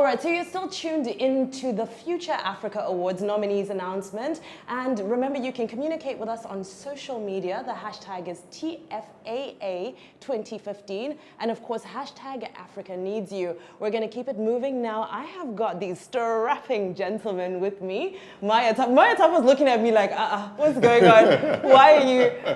right, so you're still tuned into the Future Africa Awards nominees announcement. And remember, you can communicate with us on social media. The hashtag is TFAA 2015. And of course, hashtag Africa Needs You. We're going to keep it moving now. I have got these strapping gentlemen with me. Maya was looking at me like, what's going on?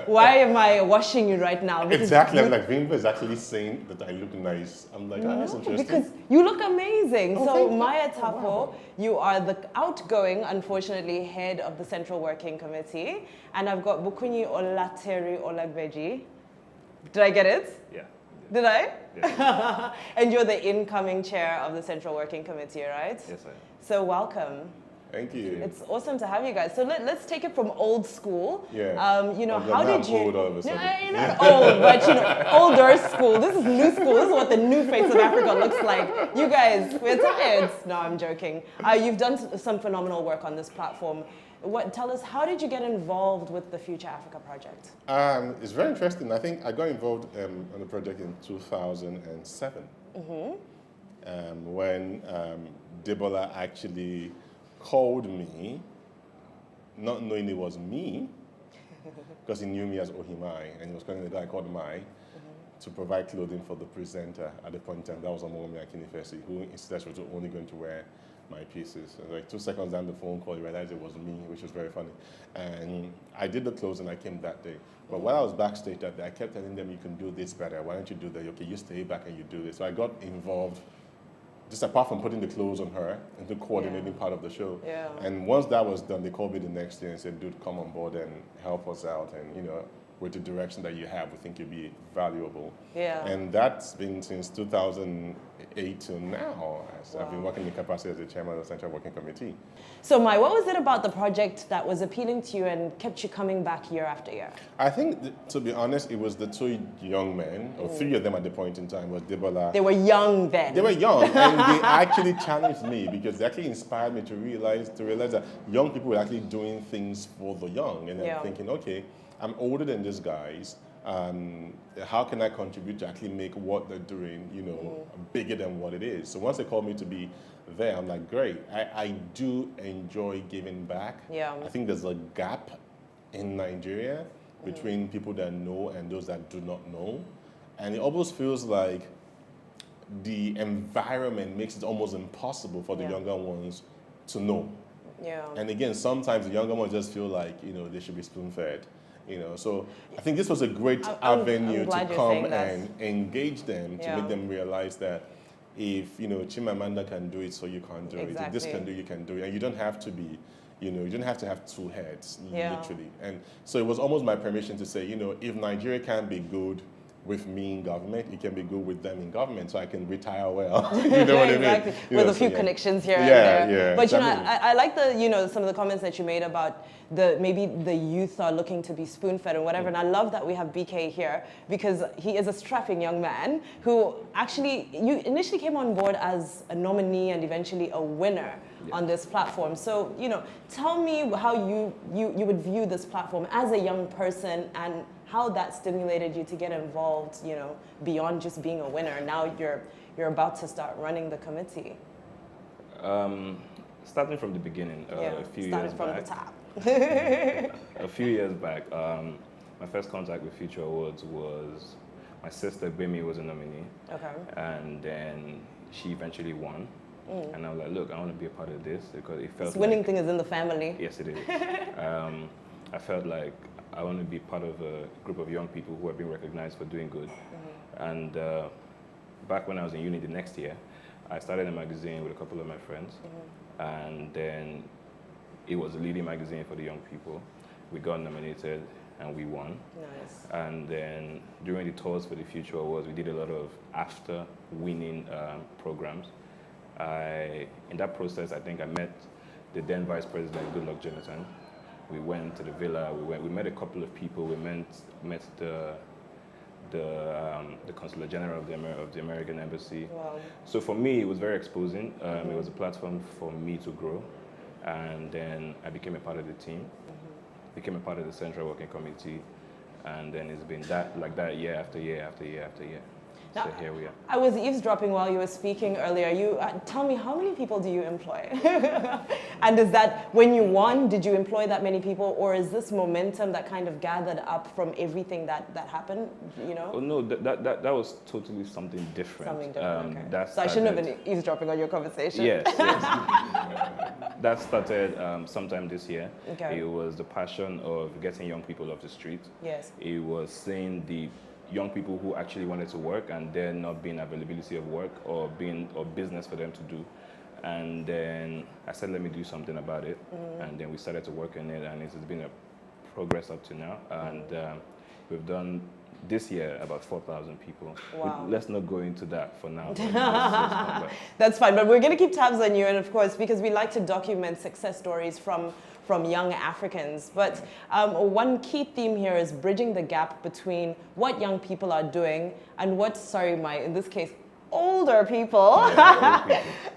Why am I washing you right now? Because exactly. I'm like, Vimba is actually saying that I look nice. I'm like, that's interesting. Because you look amazing. Oh, so Maya ATAFO, wow. You are the outgoing, unfortunately, head of the Central Working Committee. And I've got BUKUNYI OLAGBEGI. Did I get it? Yeah. Did I? Yes. And you're the incoming chair of the Central Working Committee, right? Yes, I am. So welcome. Thank you. It's awesome to have you guys. So let's take it from old school. Yeah. How did you? Old all of a sudden. No, you're not old, but older school. This is new school. This is what the new face of Africa looks like. You guys, we're tired. No, I'm joking. You've done some phenomenal work on this platform. Tell us, how did you get involved with the Future Africa project? It's very interesting. I think I got involved on the project in 2007 when Debola actually called me, not knowing it was me, because he knew me as Ohimai, and he was calling the guy called Mai to provide clothing for the presenter at the point in time. That was Omomi Akinifesi, who instead was only going to wear my pieces. And like 2 seconds down the phone call, he realized it was me, which was very funny. And I did the clothes and I came that day. But while I was backstage that day, I kept telling them, you can do this better. Why don't you do that? Okay, you stay back and you do this. So I got involved, just apart from putting the clothes on her, into coordinating part of the show. Yeah. And once that was done, they called me the next day and said, dude, come on board and help us out. And, with the direction that you have, we think you'll be valuable. Yeah. And that's been since 2008 to now. I've been working in the capacity as the chairman of the Central Working Committee. So Mai, what was it about the project that was appealing to you and kept you coming back year after year? I think, to be honest, it was the 2 young men, or 3 of them at the point in time, was Debola. They were young then. They were young, and they actually challenged me because they actually inspired me to realize that young people were actually doing things for the young. And I'm thinking, okay, I'm older than these guys. How can I contribute to actually make what they're doing, bigger than what it is? So once they called me to be there, I'm like, great. I do enjoy giving back. Yeah. I think there's a gap in Nigeria between people that know and those that do not know. And it almost feels like the environment makes it almost impossible for the younger ones to know. Yeah. And again, sometimes the younger ones just feel like, they should be spoon-fed. So I think this was a great avenue to come and engage them, to make them realize that if, Chimamanda can do it, so you can't do it. If this can do, you can do it. And you don't have to be, you don't have to have 2 heads, literally. And so it was almost my permission to say, if Nigeria can be good with me in government, it can be good with them in government, so I can retire well. You know what I mean? Exactly. With a few connections here and there. Yeah, but I like the some of the comments that you made about maybe the youth are looking to be spoon-fed and whatever. And I love that we have BK here because he is a strapping young man who actually you initially came on board as a nominee and eventually a winner on this platform. So tell me how you would view this platform as a young person and how that stimulated you to get involved, beyond just being a winner. Now you're about to start running the committee. Starting from the beginning, a few years back. Starting from the top. A few years back, my first contact with Future Awards was my sister Bimi was a nominee. Okay. And then she eventually won. And I was like, look, I want to be a part of this because it felt this winning thing is in the family. Yes, it is. I felt like I want to be part of a group of young people who are being recognized for doing good. And back when I was in uni the next year, I started a magazine with a couple of my friends. And then it was a leading magazine for the young people. We got nominated and we won. Nice. And then during the tours for the Future Awards, we did a lot of after winning programs. In that process, I think I met the then Vice President, Goodluck Jonathan. We went to the villa. We met a couple of people. We met the Consular General of the American Embassy. Wow. So for me, it was very exposing. It was a platform for me to grow. And then I became a part of the team, became a part of the Central Working Committee. And then it's been like that year after year after year after year. So here we are. I was eavesdropping while you were speaking earlier. You tell me, how many people do you employ? And is that when you won, did you employ that many people, or is this momentum that kind of gathered up from everything that happened? You know? Oh no, that was totally something different. Something different. Okay. So That I shouldn't have started- been eavesdropping on your conversation. Yes. That started sometime this year. Okay. It was the passion of getting young people off the street. Yes. It was seeing the young people who actually wanted to work and there not being availability of work or business for them to do. And then I said, let me do something about it. And then we started to work on it, and it has been a progress up to now. And we've done this year about 4,000 people. Wow. Let's not go into that for now. That's fine, but we're going to keep tabs on you, and of course, because we like to document success stories from young Africans. But one key theme here is bridging the gap between what young people are doing and what, in this case, older people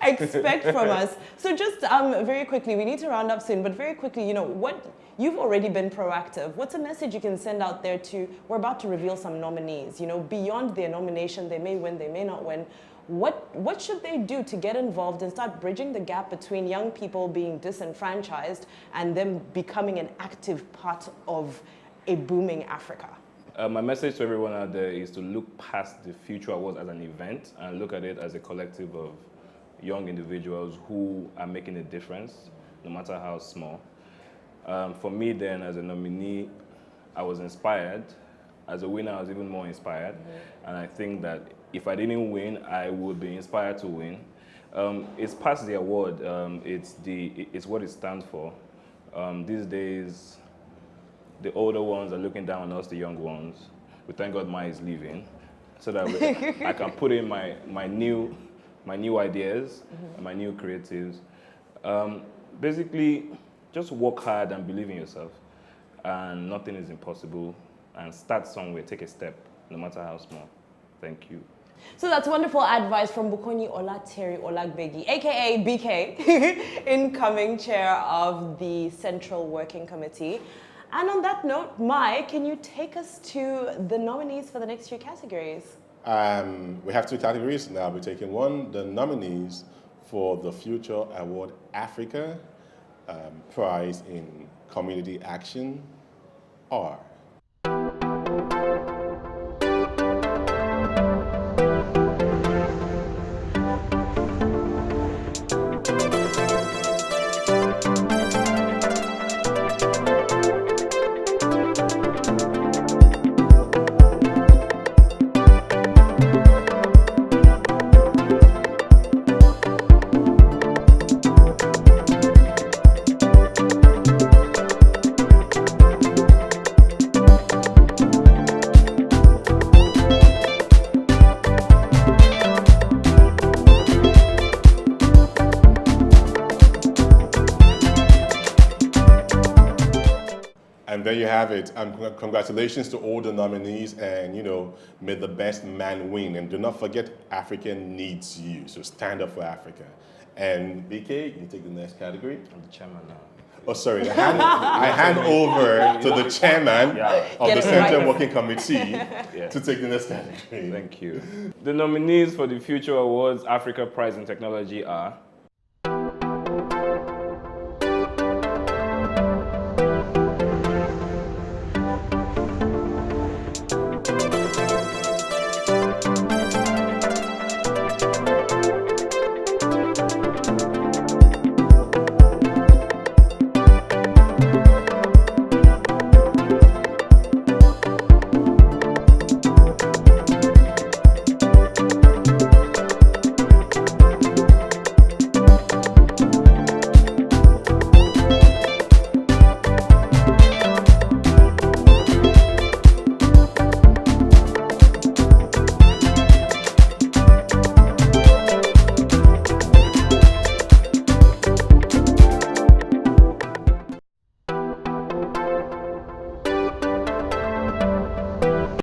expect from us. So just very quickly, we need to round up soon, but very quickly, you've already been proactive. What's a message you can send out there we're about to reveal some nominees, beyond their nomination, they may win, they may not win. What should they do to get involved and start bridging the gap between young people being disenfranchised and them becoming an active part of a booming Africa? My message to everyone out there is to look past the Future Awards as an event and look at it as a collective of young individuals who are making a difference, no matter how small. For me then, as a nominee, I was inspired. As a winner, I was even more inspired. And I think that if I didn't win, I would be inspired to win. It's past the award. It's what it stands for. These days, the older ones are looking down on us, the young ones. We thank God MAI is leaving, so that I can put in my new ideas, and my new creatives. Basically, just work hard and believe in yourself, and nothing is impossible. And start somewhere, take a step, no matter how small. Thank you. So that's wonderful advice from BUKUNYI OLAGBEGI, aka BK, incoming chair of the Central Working Committee. And on that note, MAI, can you take us to the nominees for the next few categories? We have two categories. Now we're taking one. The nominees for the Future Award Africa prize in community action are there you have it. Congratulations to all the nominees, and may the best man win. And do not forget, Africa needs you. So stand up for Africa. And BK, you take the next category. I'm the chairman now. Oh, sorry. I hand over to the chairman of the Central Working Committee to take the next category. Thank you. The nominees for the Future Awards Africa Prize in Technology are